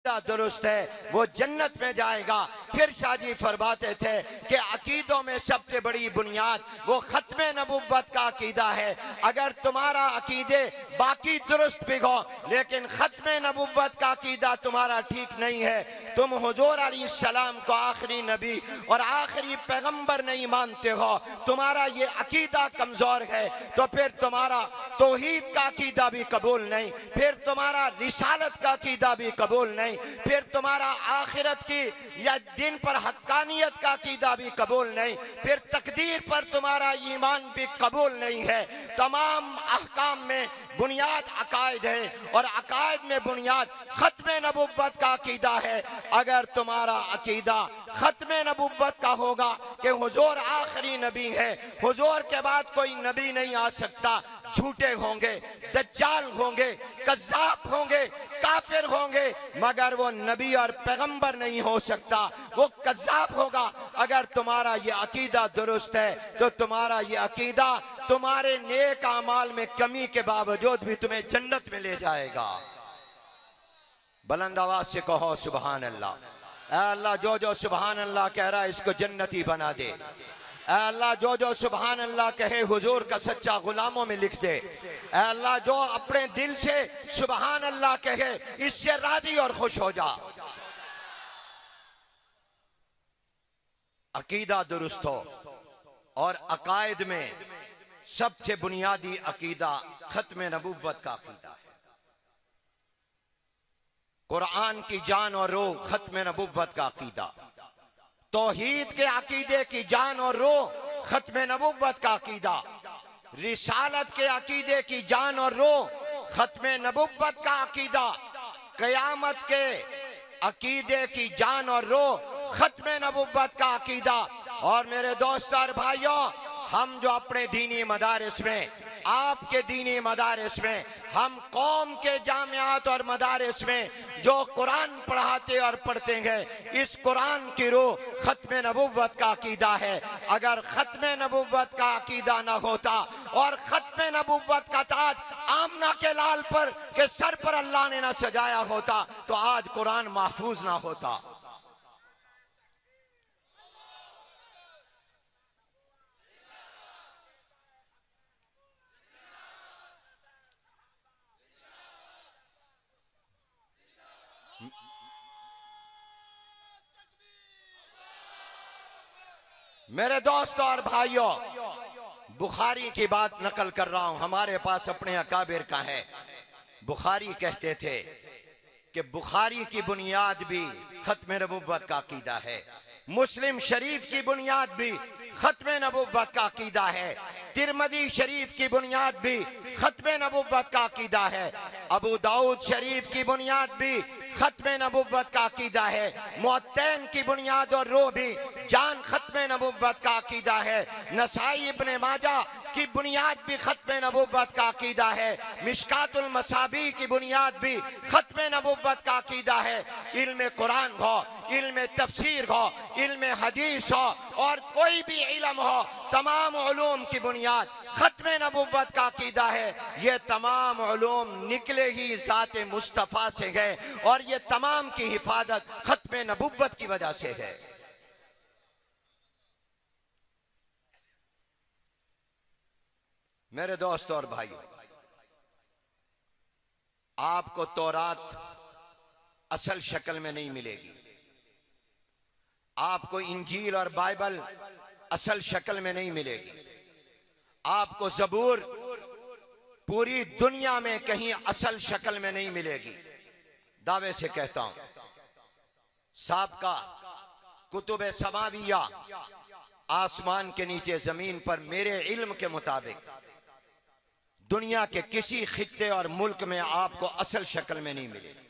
अकीदा दुरुस्त है वो जन्नत में जाएगा। फिर शाहजी फरमाते थे कि अकीदों में सबसे बड़ी बुनियाद वो खत्म नबुव्वत का अकीदा है। अगर तुम्हारा अकीदे बाकी दुरुस्त भी हो लेकिन खत्म नबुव्वत का अकीदा तुम्हारा ठीक नहीं है, तुम हुजूर अलैहिस्सलाम को आखिरी नबी और आखिरी पैगंबर नहीं मानते हो, तुम्हारा ये अकीदा कमजोर है, तो फिर तुम्हारा तौहीद का अकीदा भी कबूल नहीं, फिर तुम्हारा रिसालत का अकीदा भी कबूल नहीं, फिर तुम्हारा आखिरत की या दिन पर हक्कानियत का अकीदा भी कबूल नहीं, फिर तकदीर पर तुम्हारा ईमान भी कबूल नहीं है। तमाम अहकाम में बुनियाद अकायद है और अकायद में बुनियाद खत्म नबुव्वत का अकीदा है। अगर तुम्हारा अकीदा खत्म नबुव्वत का होगा कि हुजूर आखिरी नबी है, हुजूर के बाद कोई नबी नहीं आ सकता, झूठे होंगे, दज्जाल होंगे, कज़्ज़ाब होंगे, काफिर होंगे, मगर वो नबी और पैगंबर नहीं हो सकता, वो कज़्ज़ाब होगा। अगर तुम्हारा ये अकीदा दुरुस्त है तो तुम्हारा ये अकीदा तुम्हारे नेक अमाल में कमी के बावजूद भी तुम्हें जन्नत में ले जाएगा। बुलंद आवाज से कहो सुभान अल्लाह। अल्लाह जो जो सुभान अल्लाह कह रहा है इसको जन्नती बना दे। अल्लाह जो जो सुभान अल्लाह कहे हुजूर का सच्चा गुलामों में लिख दे। अल्लाह जो अपने दिल से सुभान अल्लाह कहे इससे राजी और खुश हो जा। अकीदा दुरुस्त हो और अकायद में सबसे बुनियादी अकीदा खत्म नबुव्वत का अकीदा है। कुरान की जान और रूह खत्म नबुव्वत का अकीदा, तौहीद के अकीदे की जान और रूह खत्म नबुव्वत का अकीदा, रिसालत के अकीदे की जान और रूह खत्म नबुव्वत का अकीदा, क़यामत के अकीदे की जान और रूह खत्म नबुव्वत का अकीदा। और मेरे दोस्त और भाइयों, हम जो अपने दीनी मदारिस में, आपके दीनी मदारिस में, हम कौम के जामियात और मदारिस में जो कुरान पढ़ाते और पढ़ते हैं, इस कुरान की रूह खत्म नबुव्वत का अकीदा है। अगर खत्म नबुव्वत का अकीदा ना होता और खत्म नबुव्वत का ताज आमना के लाल पर के सर पर अल्लाह ने ना सजाया होता तो आज कुरान महफूज ना होता। मेरे दोस्त और भाइयों, बुखारी की बात नकल कर रहा हूं, हमारे पास अपने अकाबिर का है। बुखारी कहते थे कि बुखारी की बुनियाद भी खत्म नबुव्वत का अकीदा है, मुस्लिम शरीफ की बुनियाद भी खत्म नबुव्वत का अकीदा है, तिरमिज़ी शरीफ की बुनियाद भी खत्म नबुव्वत का अकीदा है, अबू दाऊद शरीफ की बुनियाद भी खत्म नबुव्वत का अकीदा है, मुअत्तैन की बुनियाद और रूह भी जान खत्म नबुव्वत का अकीदा है, नसाई इब्ने माजा की बुनियाद भी खत्म नबुव्वत का अकीदा है, मिशकातुल मसाबी की बुनियाद भी खत्म नबुव्वत का अकीदा है। इल्म कुरान हो, इल्म तफसीर हो, इल्म हदीस हो और कोई भी इल्म हो, तमाम उलूम की बुनियाद खत्म नबुव्वत का अकीदा है। ये तमाम उलूम निकले ही ज़ाते मुस्तफ़ा से है और ये तमाम की हिफाजत खत्म नबुव्वत की वजह से है। मेरे दोस्त और भाइयों, आपको तौरात असल शक्ल में नहीं मिलेगी, आपको इंजील और बाइबल असल शक्ल में नहीं मिलेगी, आपको ज़बूर पूरी दुनिया में कहीं असल शक्ल में नहीं मिलेगी। दावे से कहता हूं, साबका कुतुब समाविया आसमान के नीचे जमीन पर मेरे इल्म के मुताबिक दुनिया के किसी खित्ते और मुल्क में आपको असल शक्ल में नहीं मिलेगी।